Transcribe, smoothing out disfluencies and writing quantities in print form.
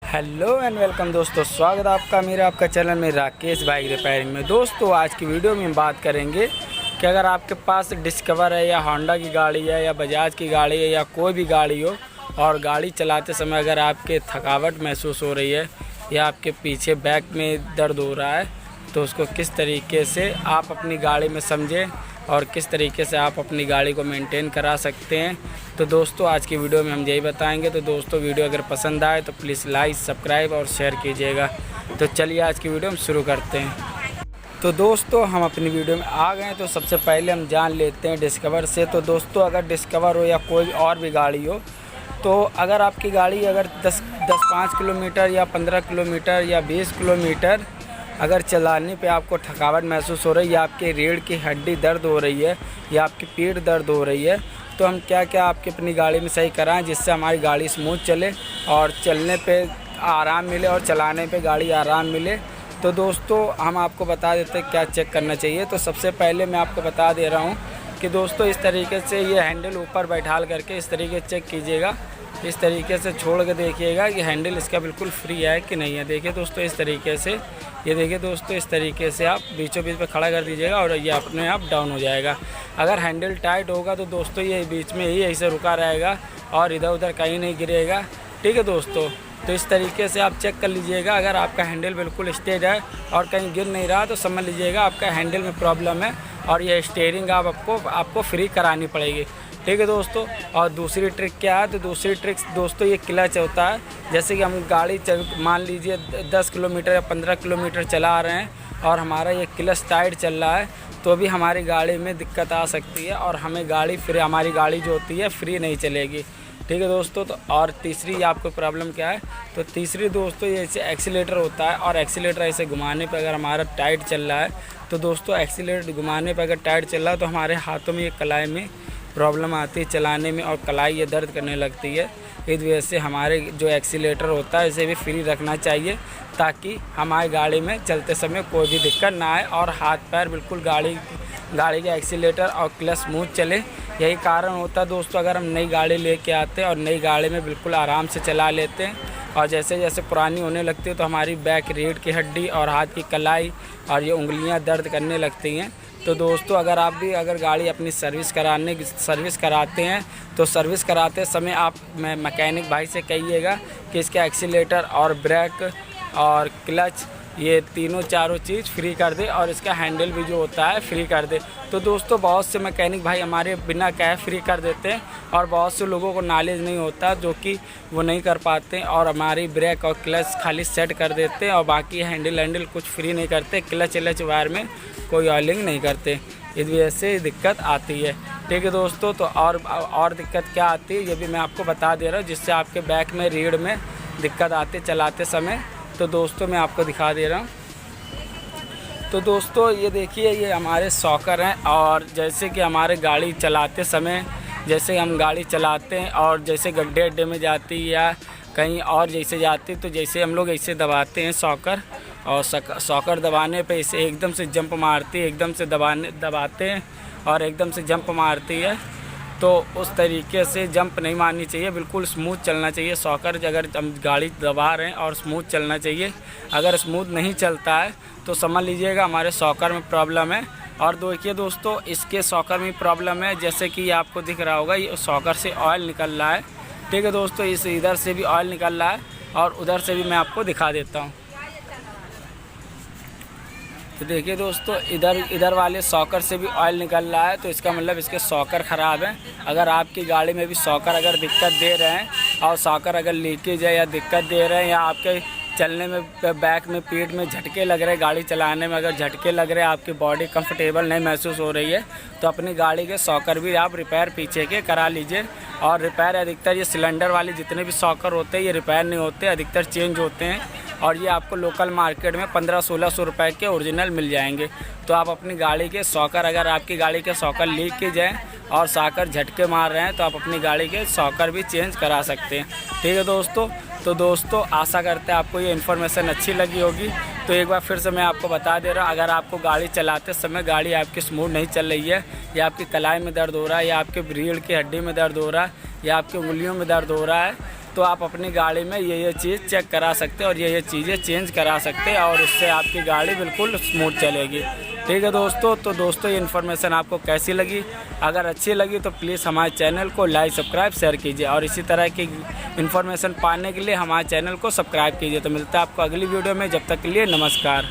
Hello and welcome दोस्तों, स्वागत है आपका मेरा आपका चैनल में राकेश बाइक रिपेयरिंग में। दोस्तों आज की वीडियो में हम बात करेंगे कि अगर आपके पास डिस्कवर है या होंडा की गाड़ी है या बजाज की गाड़ी है या कोई भी गाड़ी हो और गाड़ी चलाते समय अगर आपके थकावट महसूस हो रही है या आपके पीछे बैक में दर्द हो रहा है तो उसको किस तरीके से आप अपनी गाड़ी में समझें और किस तरीके से आप अपनी गाड़ी को मेंटेन करा सकते हैं। तो दोस्तों आज की वीडियो में हम यही बताएंगे। तो दोस्तों वीडियो अगर पसंद आए तो प्लीज़ लाइक सब्सक्राइब और शेयर कीजिएगा। तो चलिए आज की वीडियो हम शुरू करते हैं। तो दोस्तों हम अपनी वीडियो में आ गए। तो सबसे पहले हम जान लेते हैं डिस्कवर से। तो दोस्तों अगर डिस्कवर हो या कोई और भी गाड़ी हो तो अगर आपकी गाड़ी अगर 5 किलोमीटर या 15 किलोमीटर या 20 किलोमीटर अगर चलाने पे आपको थकावट महसूस हो रही है या आपके रीढ़ की हड्डी दर्द हो रही है या आपकी पीठ दर्द हो रही है तो हम क्या क्या आपकी अपनी गाड़ी में सही कराएं जिससे हमारी गाड़ी स्मूथ चले और चलने पे आराम मिले और चलाने पे गाड़ी आराम मिले। तो दोस्तों हम आपको बता देते हैं क्या चेक करना चाहिए। तो सबसे पहले मैं आपको बता दे रहा हूँ कि दोस्तों इस तरीके से ये हैंडल ऊपर बैठाल करके इस तरीके से चेक कीजिएगा। इस तरीके से छोड़ के देखिएगा कि हैंडल इसका बिल्कुल फ्री है कि नहीं है। देखिए दोस्तों इस तरीके से, ये देखिए दोस्तों इस तरीके से आप बीचों बीच पे खड़ा कर दीजिएगा और ये अपने आप डाउन हो जाएगा। अगर हैंडल टाइट होगा तो दोस्तों ये बीच में ही ऐसे रुका रहेगा और इधर उधर कहीं नहीं गिरेगा। ठीक है दोस्तों, तो इस तरीके से आप चेक कर लीजिएगा। अगर आपका हैंडल बिल्कुल स्ट्रेट है और कहीं गिर नहीं रहा तो समझ लीजिएगा आपका हैंडल में प्रॉब्लम है और ये स्टीयरिंग आपको फ्री करानी पड़ेगी। ठीक है दोस्तों, और दूसरी ट्रिक क्या है? तो दूसरी ट्रिक दोस्तों ये क्लच होता है। जैसे कि हम गाड़ी मान लीजिए 10 किलोमीटर या 15 किलोमीटर चला रहे हैं और हमारा ये क्लच टाइट चल रहा है तो भी हमारी गाड़ी में दिक्कत आ सकती है और हमारी गाड़ी जो होती है फ्री नहीं चलेगी। ठीक है दोस्तों, तो और तीसरी आपको प्रॉब्लम क्या है? तो तीसरी दोस्तों ये ऐसे एक्सीलेटर होता है और एक्सीलेटर ऐसे घुमाने पर अगर हमारा टाइट चल रहा है तो दोस्तों एक्सीलेटर घुमाने पर अगर टाइट चल रहा है तो हमारे हाथों में ये कलाई में प्रॉब्लम आती है चलाने में और कलाई ये दर्द करने लगती है। इस वजह से हमारे जो एक्सीलेटर होता है इसे भी फ्री रखना चाहिए ताकि हमारी गाड़ी में चलते समय कोई भी दिक्कत ना आए और हाथ पैर बिल्कुल गाड़ी के एक्सीलेटर और क्लच स्मूथ चले। यही कारण होता है दोस्तों, अगर हम नई गाड़ी लेके आते हैं और नई गाड़ी में बिल्कुल आराम से चला लेते हैं और जैसे जैसे पुरानी होने लगती है तो हमारी बैक रीढ़ की हड्डी और हाथ की कलाई और ये उंगलियां दर्द करने लगती हैं। तो दोस्तों अगर गाड़ी अपनी सर्विस कराते हैं तो सर्विस कराते समय आप मैकेनिक भाई से कहिएगा कि इसका एक्सीलेटर और ब्रेक और क्लच ये चारों चीज़ फ्री कर दे और इसका हैंडल भी जो होता है फ्री कर दे। तो दोस्तों बहुत से मैकेनिक भाई हमारे बिना कहे फ्री कर देते हैं और बहुत से लोगों को नॉलेज नहीं होता जो कि वो नहीं कर पाते और हमारी ब्रेक और क्लच खाली सेट कर देते हैं और बाकी हैंडल कुछ फ्री नहीं करते। क्लच वायर में कोई ऑयलिंग नहीं करते, इस वजह से दिक्कत आती है। ठीक है दोस्तों, तो और दिक्कत क्या आती है ये भी मैं आपको बता दे रहा हूँ जिससे आपके बैक में रीढ़ में दिक्कत आती चलाते समय। तो दोस्तों मैं आपको दिखा दे रहा हूँ। तो दोस्तों ये देखिए ये हमारे सॉकर हैं और जैसे कि हमारे गाड़ी चलाते समय जैसे हम गाड़ी चलाते हैं और जैसे गड्ढे में जाती या कहीं और जैसे जाती तो जैसे हम लोग ऐसे दबाते हैं सॉकर और सॉकर दबाने पे इसे एकदम से जंप मारती है, एकदम से दबाते हैं और एकदम से जंप मारती है। तो उस तरीके से जंप नहीं मारनी चाहिए, बिल्कुल स्मूथ चलना चाहिए। सॉकर अगर हम गाड़ी दबा रहे हैं और स्मूथ चलना चाहिए। अगर स्मूथ नहीं चलता है तो समझ लीजिएगा हमारे सॉकर में प्रॉब्लम है। और देखिए दोस्तों इसके सॉकर में प्रॉब्लम है, जैसे कि आपको दिख रहा होगा ये सॉकर से ऑयल निकल रहा है। ठीक है दोस्तों, इधर से भी ऑयल निकल रहा है और उधर से भी मैं आपको दिखा देता हूँ। तो देखिए दोस्तों इधर वाले सॉकर से भी ऑयल निकल रहा है तो इसका मतलब इसके सॉकर ख़राब है। अगर आपकी गाड़ी में भी सॉकर अगर दिक्कत दे रहे हैं और सॉकर अगर लीकेज है या दिक्कत दे रहे हैं या आपके चलने में बैक में पीठ में झटके लग रहे हैं, गाड़ी चलाने में अगर झटके लग रहे हैं, आपकी बॉडी कंफर्टेबल नहीं महसूस हो रही है तो अपनी गाड़ी के सॉकर भी आप रिपेयर पीछे के करा लीजिए। और रिपेयर अधिकतर ये सिलेंडर वाले जितने भी सॉकर होते हैं ये रिपेयर नहीं होते, अधिकतर चेंज होते हैं और ये आपको लोकल मार्केट में 1500-1600 रुपये के ओरिजिनल मिल जाएंगे। तो आप अपनी गाड़ी के सॉकर अगर आपकी गाड़ी के सॉकर लीक की जाए और सॉकर झटके मार रहे हैं तो आप अपनी गाड़ी के सॉकर भी चेंज करा सकते हैं। ठीक है दोस्तों, तो दोस्तों आशा करते हैं आपको ये इन्फॉर्मेशन अच्छी लगी होगी। तो एक बार फिर से मैं आपको बता दे रहा हूँ, अगर आपको गाड़ी चलाते समय गाड़ी आपकी स्मूथ नहीं चल रही है या आपकी कलाई में दर्द हो रहा है या आपके रीढ़ की हड्डी में दर्द हो रहा है या आपकी उंगलियों में दर्द हो रहा है तो आप अपनी गाड़ी में ये चीज़ चेक करा सकते हैं और ये चीज़ें चेंज करा सकते हैं और उससे आपकी गाड़ी बिल्कुल स्मूथ चलेगी। ठीक है दोस्तों, तो दोस्तों ये इन्फॉर्मेशन आपको कैसी लगी? अगर अच्छी लगी तो प्लीज़ हमारे चैनल को लाइक सब्सक्राइब शेयर कीजिए और इसी तरह की इन्फॉर्मेशन पाने के लिए हमारे चैनल को सब्सक्राइब कीजिए। तो मिलता है आपको अगली वीडियो में, जब तक के लिए नमस्कार।